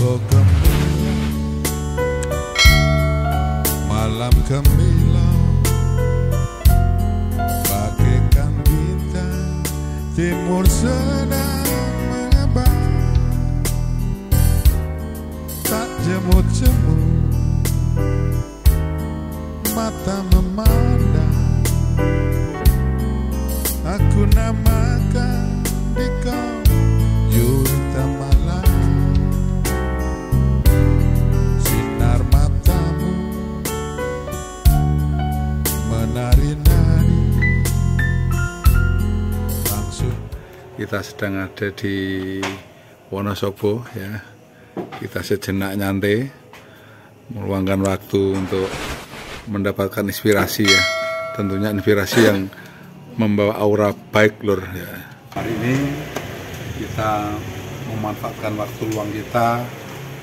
Oh gemilang, malam gemilang, bagaikan bintang timur sedang mengembang, tak jemut-jemut mata memandang. Aku namakan dikau Yurita Malam. Sinar matamu menari-nari langsung. Kita sedang ada di Wonosobo ya. Kita sejenak nyantai, meluangkan waktu untuk mendapatkan inspirasi ya. Tentunya inspirasi yang membawa aura baik lur ya. Hari ini kita memanfaatkan waktu luang kita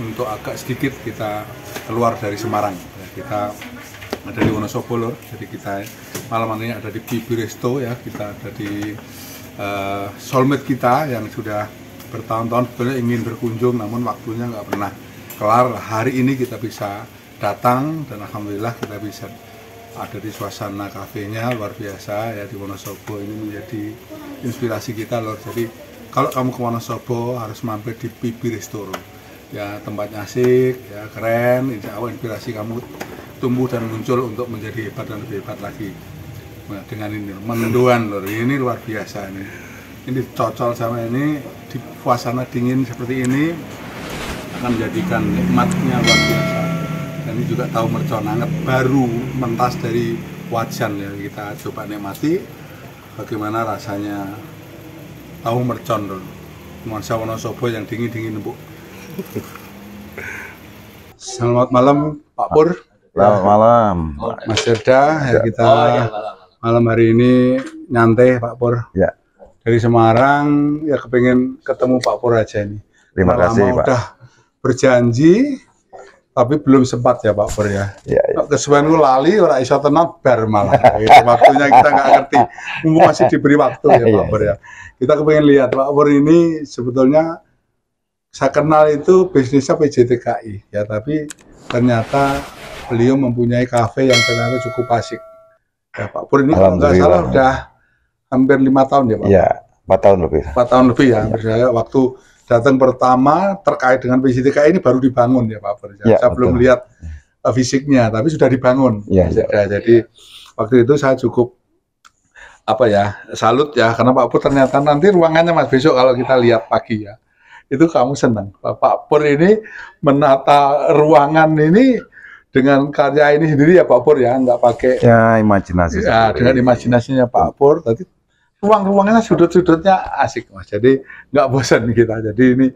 untuk agak sedikit kita keluar dari Semarang ya. Kita ada di Wonosobo lur, jadi kita malam ini ada di Bibi Resto ya. Kita ada di soulmate kita yang sudah bertahun-tahun sebenarnya ingin berkunjung namun waktunya nggak pernah kelar. Hari ini kita bisa datang dan alhamdulillah kita bisa ada di suasana kafenya luar biasa ya di Wonosobo. Ini menjadi inspirasi kita lor. Jadi kalau kamu ke Wonosobo harus mampir di Bibi Resto ya, tempatnya asik ya, keren. Insya Allah inspirasi kamu tumbuh dan muncul untuk menjadi hebat dan lebih hebat lagi. Nah, dengan ini menduan lor, ini luar biasa ini cocol sama ini di suasana dingin seperti ini akan menjadikan nikmatnya luar biasa. Dan ini juga tahu mercon anget baru mentas dari wajan ya, kita coba nikmati bagaimana rasanya tahu mercon loh. Nuansa Wonosobo yang dingin-dingin empuk. Selamat malam Pak Pur. Selamat malam Mas Serda ya, kita malam hari ini nyantai Pak Pur. Ya. Dari Semarang ya, kepengen ketemu Pak Pur aja ini. Terima kasih Pak. Udah berjanji tapi belum sempat ya Pak Pur ya. Kesuwen lali ora iso tenan bar malah. Gitu. Waktunya kita nggak ngerti. Mumpung masih diberi waktu ya Pak Pur ya. Kita kepengen lihat Pak Pur ini sebetulnya saya kenal itu bisnisnya PJTKI ya, tapi ternyata beliau mempunyai kafe yang ternyata cukup asik. Ya Pak Pur ini kalau nggak salah udah hampir 5 tahun ya Pak? Iya, 4 tahun lebih. 4 tahun lebih ya, saya waktu datang pertama terkait dengan PJTKI ini baru dibangun ya Pak Pur. Ya, saya belum lihat fisiknya, tapi sudah dibangun. Ya. Jadi waktu itu saya cukup salut ya, karena Pak Pur ternyata nanti ruangannya Mas besok kalau kita lihat pagi ya, itu kamu senang. Pak Pur ini menata ruangan ini dengan karya ini sendiri ya Pak Pur ya, nggak pakai ya imajinasi. Ya, dengan imajinasinya Pak Pur tadi. Ruang-ruangnya sudut-sudutnya asik Mas, jadi nggak bosan kita. Jadi ini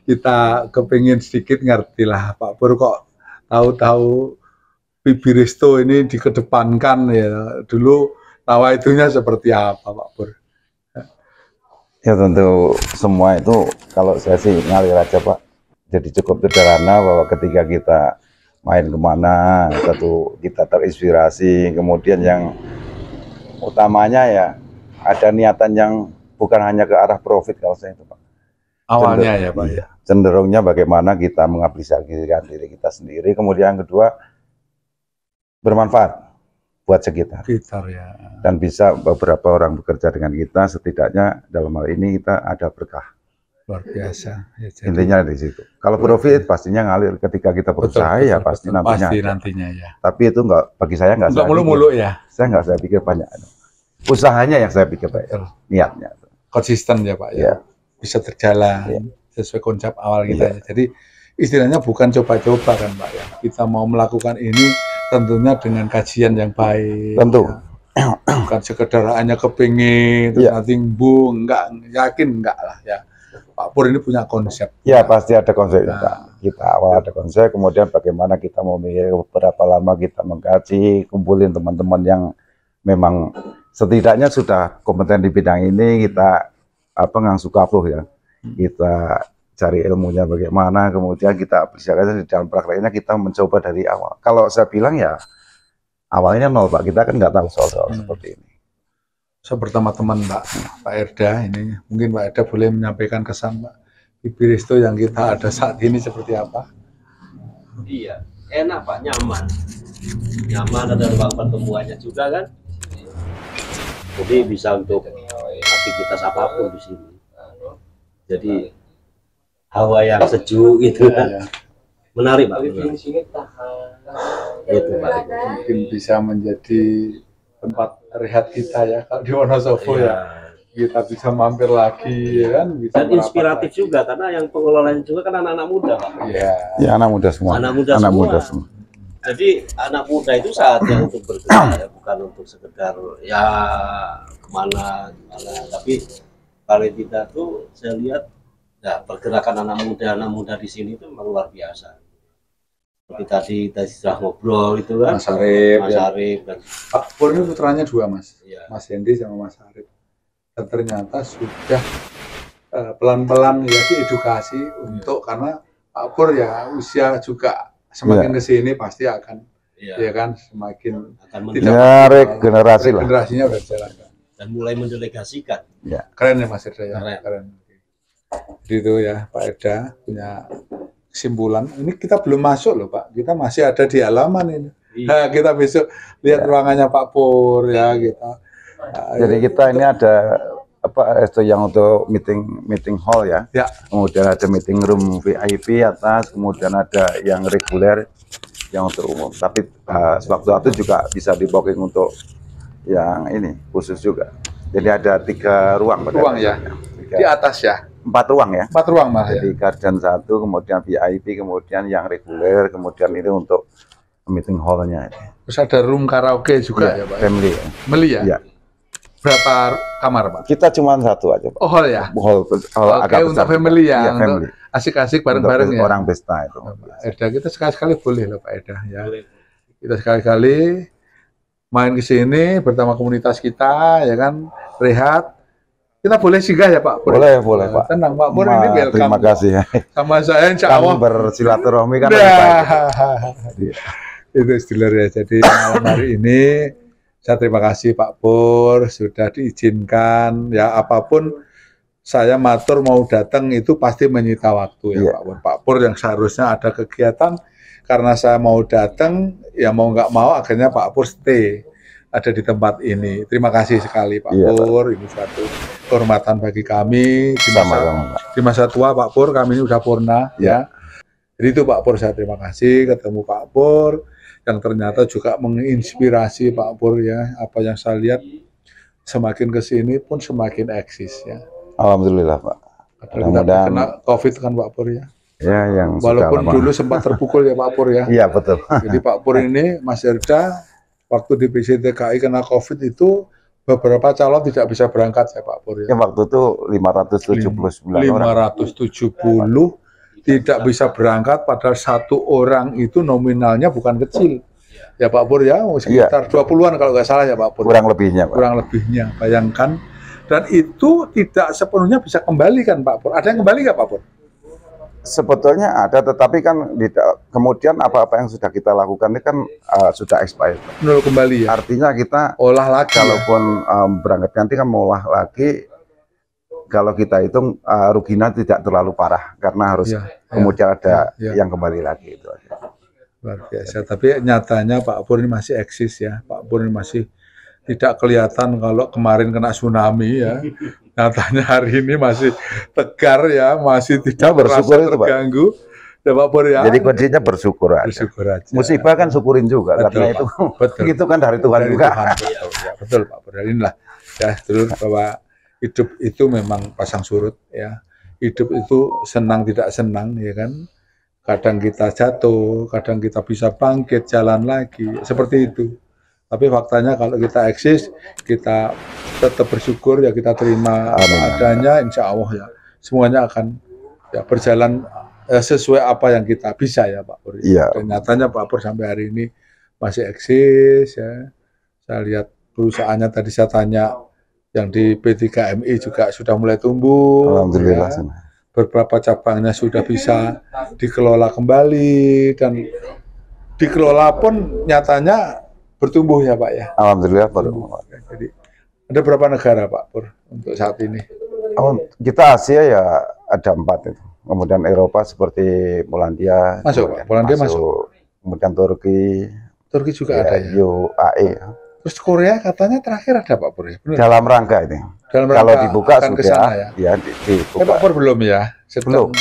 kita kepingin sedikit ngerti lah Pak Pur kok tahu-tahu Bibi Resto ini dikedepankan ya. Dulu tawa itunya seperti apa Pak Pur? Ya tentu semua itu kalau saya sih ngalir aja Pak. Jadi cukup sederhana bahwa ketika kita main kemana kita terinspirasi, kemudian yang utamanya ya ada niatan yang bukan hanya ke arah profit kalau saya itu Pak. Awalnya ya Pak. Iya, cenderungnya bagaimana kita mengaplikasikan diri kita sendiri, kemudian yang kedua bermanfaat buat sekitar. Ya. Dan bisa beberapa orang bekerja dengan kita, setidaknya dalam hal ini kita ada berkah. Luar biasa. Ya, jadi, intinya di situ. Kalau profit pastinya ngalir ketika kita berusaha ya pasti nantinya ya. Tapi itu enggak, bagi saya enggak mulu-mulu ya. Saya pikir banyak. Usahanya yang saya pikir baik, niatnya. Konsisten ya Pak ya. Bisa berjalan sesuai konsep awal kita. Jadi istilahnya bukan coba-coba kan Pak ya. Kita mau melakukan ini tentunya dengan kajian yang baik. Tentu. Ya. Bukan sekedar hanya kepingin terus nanti enggak yakin enggak lah ya. Pak Pur ini punya konsep. Ya pasti ada konsep. Kita awal ada konsep, kemudian bagaimana kita mau mikir berapa lama kita mengkaji, kumpulin teman-teman yang memang setidaknya sudah kompeten di bidang ini, kita ngangsu kapluh ya. Kita cari ilmunya bagaimana, kemudian kita aplikasikan di dalam prakteknya, kita mencoba dari awal. Kalau saya bilang ya awalnya nol Pak, kita kan nggak tahu soal seperti ini. Saya bersama teman Pak Erda ini, mungkin Pak Erda boleh menyampaikan kesan Pak Iberisto yang kita ada saat ini seperti apa? Iya, enak Pak, nyaman. Nyaman, ada ruang pertemuannya juga kan. Jadi bisa untuk aktivitas apapun di sini. Jadi hawa yang sejuk gitu kan. Ya. Menarik Pak. Itu Pak. Mungkin bisa menjadi tempat rehat kita ya kalau di Wonosobo ya. Kita bisa mampir lagi ya kan, bisa Dan inspiratif lagi. juga karena yang pengelolanya juga kan anak-anak muda Pak. Iya. Ya, anak muda semua. Anak muda semua. Jadi anak muda itu saatnya untuk bergerak ya, bukan untuk sekedar ya kemana, tapi paling tidak tuh saya lihat ya pergerakan anak muda di sini itu memang luar biasa. Seperti tadi sudah ngobrol itu kan, Mas Arif, Mas ya. Arif dan Pak Pur ini putranya dua Mas, ya. Mas Hendi sama Mas Arif. Dan ternyata sudah pelan-pelan ya diedukasi untuk, karena Pak Pur ya usia juga semakin kesini pasti akan ya kan semakin akan Ya, regenerasi lah. Regenerasinya udah jalan. dan mulai mendelegasikan. Ya. Keren ya Mas Eda ya. Keren. Jadi itu ya Pak Eda punya kesimpulan. Ini kita belum masuk loh Pak. Kita masih ada di halaman ini. Nah, kita besok lihat ruangannya Pak Pur ya kita. Jadi kita ini ada apa itu yang untuk meeting hall ya. Ya. Kemudian ada meeting room VIP atas, kemudian ada yang reguler yang untuk umum. Tapi sewaktu-waktu juga bisa di booking untuk yang ini khusus juga. Jadi ada 3 ruang. Ruang ya. Di atas ya. 4 ruang ya. 4 ruang Mas ya. Jadi garden 1, kemudian VIP, kemudian yang reguler, kemudian ini untuk meeting hall-nya. Terus ada room karaoke juga ya Pak. Family ya. Meli ya? Iya. Berapa kamar Pak? Kita cuma 1 aja Pak. Oh hall ya? Hall agak untuk besar. family ya, Iya, untuk family. asik-asik bareng-bareng ya. Orang pesta itu. Eda, kita sekali-sekali boleh loh Pak Eda ya. Kita sekali-kali main ke sini bersama komunitas kita ya kan, rehat. Kita boleh singgah ya Pak Pur? Boleh Pak. Tenang Pak Pur, ini welcome. Terima kasih ya. Sama saya insya Allah. Bersilaturahmi kan. Itu istilah ya. Jadi malam hari ini saya terima kasih Pak Pur sudah diizinkan ya, apapun saya matur mau datang itu pasti menyita waktu ya Pak Pur. Pak Pur yang seharusnya ada kegiatan, karena saya mau datang ya mau nggak mau akhirnya Pak Pur stay ada di tempat ini. Terima kasih sekali Pak Pur. Ini suatu kehormatan bagi kami di masa tua Pak Pur, kami ini udah purna ya. Jadi itu Pak Pur, saya terima kasih ketemu Pak Pur yang ternyata juga menginspirasi Pak Pur ya. Apa yang saya lihat semakin kesini pun semakin eksis ya. Alhamdulillah Pak. Mudah-mudahan kena COVID kan Pak Pur ya. Ya, yang walaupun dulu sempat terpukul ya Pak Pur ya. Iya betul. Jadi Pak Pur ini Mas Erda waktu di PCTKI kena COVID itu beberapa calon tidak bisa berangkat ya Pak Pur ya. Waktu itu 579 orang. 570 tidak bisa berangkat, padahal 1 orang itu nominalnya bukan kecil. Ya Pak Pur ya, sekitar 20-an kalau nggak salah ya Pak Pur. Kurang lebihnya Pak. Kurang lebihnya, bayangkan. Dan itu tidak sepenuhnya bisa kembali kan Pak Pur. Ada yang kembali nggak Pak Pur? Sebetulnya ada, tetapi kan kemudian apa-apa yang sudah kita lakukan ini kan sudah expired. Nol kembali ya? Artinya kita olah lagi. Kalaupun berangkat nanti kan mau olah lagi, kalau kita hitung ruginya tidak terlalu parah karena harus kemudian ada yang kembali lagi itu aja. Luar biasa. Tapi nyatanya Pak Pur ini masih eksis ya. Pak Pur ini masih tidak kelihatan kalau kemarin kena tsunami ya. Nyatanya hari ini masih tegar ya, masih tidak merasa terganggu. Ya Pak Pur ya. Jadi kuncinya bersyukur aja. Bersyukur aja. Musibah kan syukurin juga, karena itu itu kan dari Tuhan juga. Betul Pak Pur. Inilah ya terus bahwa hidup itu memang pasang surut ya. Hidup itu senang tidak senang ya kan. Kadang kita jatuh, kadang kita bisa bangkit, jalan lagi, seperti itu. Tapi faktanya kalau kita eksis, kita tetap bersyukur ya, kita terima apa adanya, insya Allah ya semuanya akan ya berjalan sesuai apa yang kita bisa ya Pak Pur. Iya. Dan nyatanya Pak Pur sampai hari ini masih eksis ya. Saya lihat perusahaannya tadi saya tanya yang di P3MI juga sudah mulai tumbuh. Alhamdulillah. Ya. Beberapa cabangnya sudah bisa dikelola kembali dan dikelola pun nyatanya bertumbuh ya Pak ya. Alhamdulillah Pak. Jadi ada berapa negara Pak Pur untuk saat ini? Kita Asia ya ada 4 itu. kemudian Eropa seperti Polandia, Masuk, Pak. Polandia masuk. Kemudian Turki, Turki juga ada ya. UAE. Terus Korea katanya terakhir ada Pak Pur ya? Benar? Dalam rangka ini. Dalam Kalau rangka dibuka akan sudah, kesana ya. ya dibuka. Pak Pur belum ya? Sedang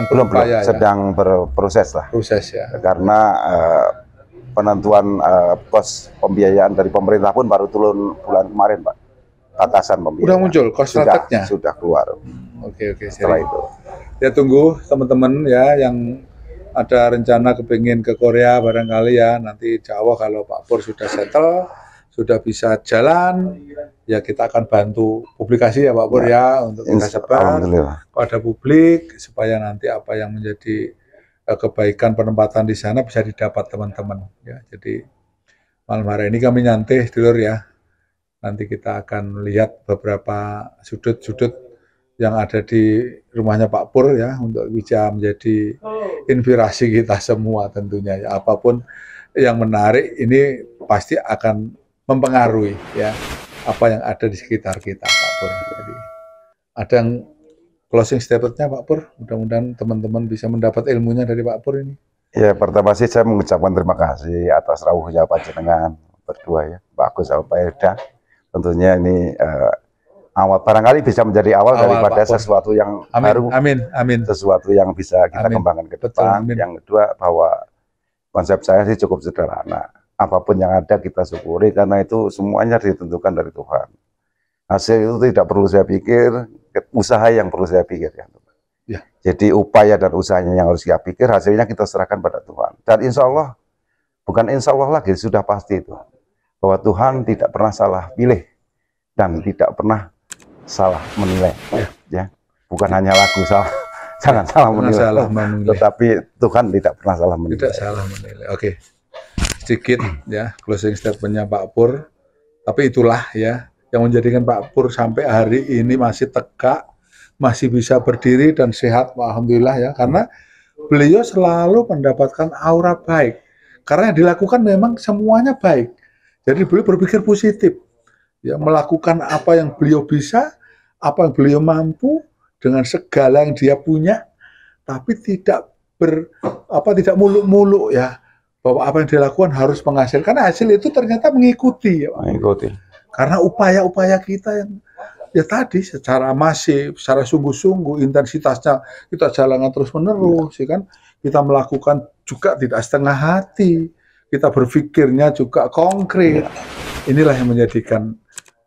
berupaya ya? Sedang berproses lah. Proses ya. Karena penentuan pos pembiayaan dari pemerintah pun baru turun bulan kemarin, Pak. Batasan pembiayaan. Udah muncul cost strategnya? Sudah keluar. Oke. Setelah itu. Ya tunggu teman-teman ya yang ada rencana kepingin ke Korea barangkali ya, nanti insya Allah kalau Pak Pur sudah settle, sudah bisa jalan, ya kita akan bantu publikasi ya Pak Pur ya untuk kita sebar pada publik supaya nanti apa yang menjadi kebaikan penempatan di sana bisa didapat teman-teman ya. Jadi malam hari ini kami nyantai dulur ya, nanti kita akan lihat beberapa sudut-sudut yang ada di rumahnya Pak Pur ya, untuk bisa menjadi inspirasi kita semua tentunya ya. Apapun yang menarik ini pasti akan mempengaruhi ya apa yang ada di sekitar kita Pak Pur. Jadi ada yang closing statement-nya Pak Pur, mudah-mudahan teman-teman bisa mendapat ilmunya dari Pak Pur ini. Ya, pertama sih saya mengucapkan terima kasih atas rawuhnya panjenengan berdua ya, Pak Agus sama Pak Elda. Tentunya ini awal barangkali bisa menjadi awal daripada sesuatu yang baru, amin, sesuatu yang bisa kita kembangkan ke depan. Yang kedua, bahwa konsep saya sih cukup sederhana, apapun yang ada kita syukuri karena itu semuanya ditentukan dari Tuhan. Hasil itu tidak perlu saya pikir, usaha yang perlu saya pikir ya. Jadi upaya dan usahanya yang harus kita pikir, hasilnya kita serahkan pada Tuhan. Dan insya Allah, bukan insya Allah lagi, sudah pasti itu bahwa Tuhan tidak pernah salah pilih dan tidak pernah salah menilai, ya. Bukan hanya lagu salah, jangan salah menilai, tetapi Tuhan tidak pernah salah menilai. Tidak salah menilai. Oke, sedikit ya closing statementnya Pak Pur. Tapi itulah ya yang menjadikan Pak Pur sampai hari ini masih tegak, masih bisa berdiri dan sehat, alhamdulillah ya. Karena beliau selalu mendapatkan aura baik. Karena yang dilakukan memang semuanya baik. Jadi beliau berpikir positif. Ya, melakukan apa yang beliau bisa, apa yang beliau mampu dengan segala yang dia punya, tapi tidak tidak muluk-muluk ya, bahwa apa yang dilakukan harus menghasilkan. Hasil itu ternyata mengikuti ya, mengikuti. Karena upaya-upaya kita yang ya tadi secara masif, secara sungguh-sungguh, intensitasnya kita jalankan terus-menerus, ya kan? Kita melakukan juga tidak setengah hati, kita berpikirnya juga konkret. Inilah yang menjadikan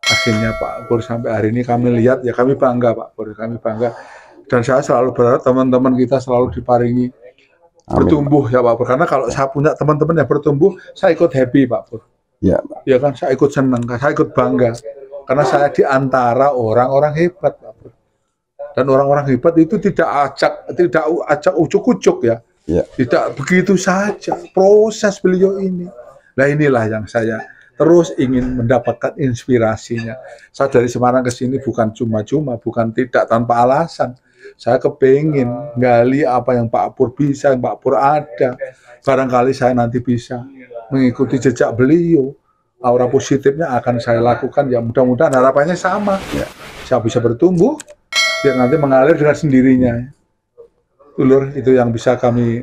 akhirnya Pak Pur sampai hari ini kami lihat ya, kami bangga Pak Pur, kami bangga, dan saya selalu berharap teman-teman kita selalu diparingi bertumbuh ya Pak Pur, karena kalau saya punya teman-teman yang bertumbuh, saya ikut happy Pak Pur. Ya, ya kan, saya ikut senang, saya ikut bangga, karena saya di antara orang-orang hebat Pak Pur. Dan orang-orang hebat itu tidak acak ucuk-ucuk ya. Tidak begitu saja proses beliau ini. Nah inilah yang saya terus ingin mendapatkan inspirasinya. Saya dari Semarang ke sini bukan cuma-cuma, bukan tidak tanpa alasan. Saya kepingin gali apa yang Pak Pur bisa, yang Pak Pur ada. Barangkali saya nanti bisa mengikuti jejak beliau. Aura positifnya akan saya lakukan. Ya mudah-mudahan harapannya sama. Saya bisa bertumbuh, biar nanti mengalir dengan sendirinya. Dulur, itu yang bisa kami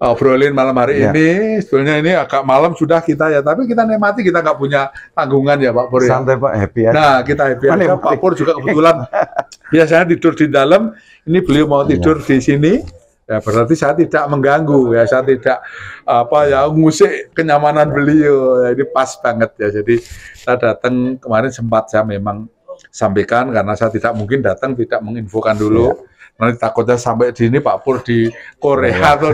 obrolin malam hari ini. Sebetulnya ini agak malam sudah kita ya, tapi kita nikmati, kita nggak punya tanggungan ya Pak Pur ya. Santai Pak, happy aja. Nah kita happy aja. Pak Pur juga kebetulan biasanya tidur di dalam, ini beliau mau tidur di sini, ya berarti saya tidak mengganggu ya, saya tidak ngusik kenyamanan beliau ya, ini pas banget ya. Jadi saya datang kemarin sempat saya memang sampaikan, karena saya tidak mungkin datang tidak menginfokan dulu. Nanti takutnya sampai di ini Pak Pur di Korea atau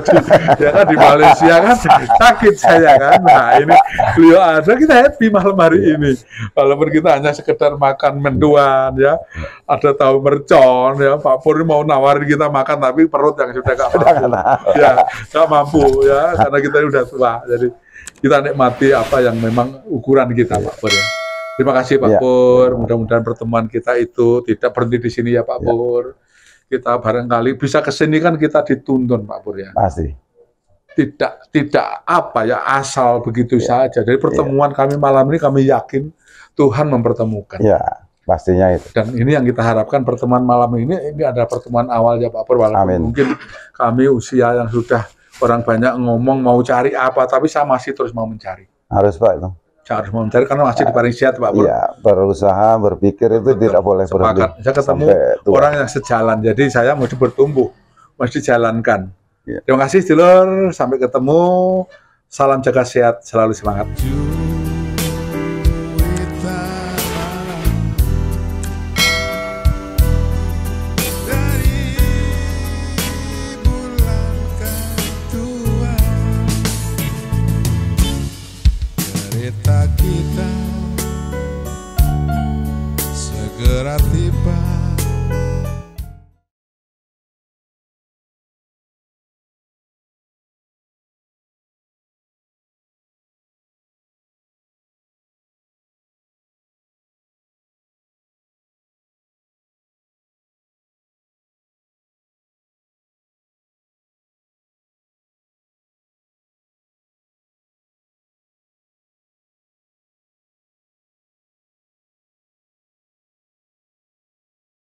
di Malaysia kan sakit saya kan. Nah ini beliau ada, kita happy malam hari ini. Walaupun kita hanya sekedar makan menduan ya, ada tahu mercon ya, Pak Pur mau nawarin kita makan tapi perut yang sudah gak mampu. Ya gak mampu ya, karena kita sudah tua. Jadi kita nikmati apa yang memang ukuran kita Pak Pur ya. Terima kasih Pak Pur. Mudah-mudahan pertemuan kita itu tidak berhenti di sini ya Pak Pur. Kita barangkali bisa kesini kan kita dituntun Pak Pur ya. Pasti. Tidak asal begitu saja. Dari pertemuan kami malam ini kami yakin Tuhan mempertemukan. pastinya itu. Dan ini yang kita harapkan pertemuan malam ini ada pertemuan awal ya Pak Pur, walaupun Amin. mungkin kami usia yang sudah orang banyak ngomong mau cari apa, tapi saya masih terus mau mencari. Harus Pak itu. Saya harus mau mencari karena masih di paling sehat Pak Pur. Iya, berusaha, berpikir itu tidak boleh berhenti. Sepakat. Saya ketemu sampai tua. orang yang sejalan, jadi saya mesti bertumbuh, mesti jalankan. Iya. Terima kasih sedulur, sampai ketemu. Salam jaga sehat, selalu semangat.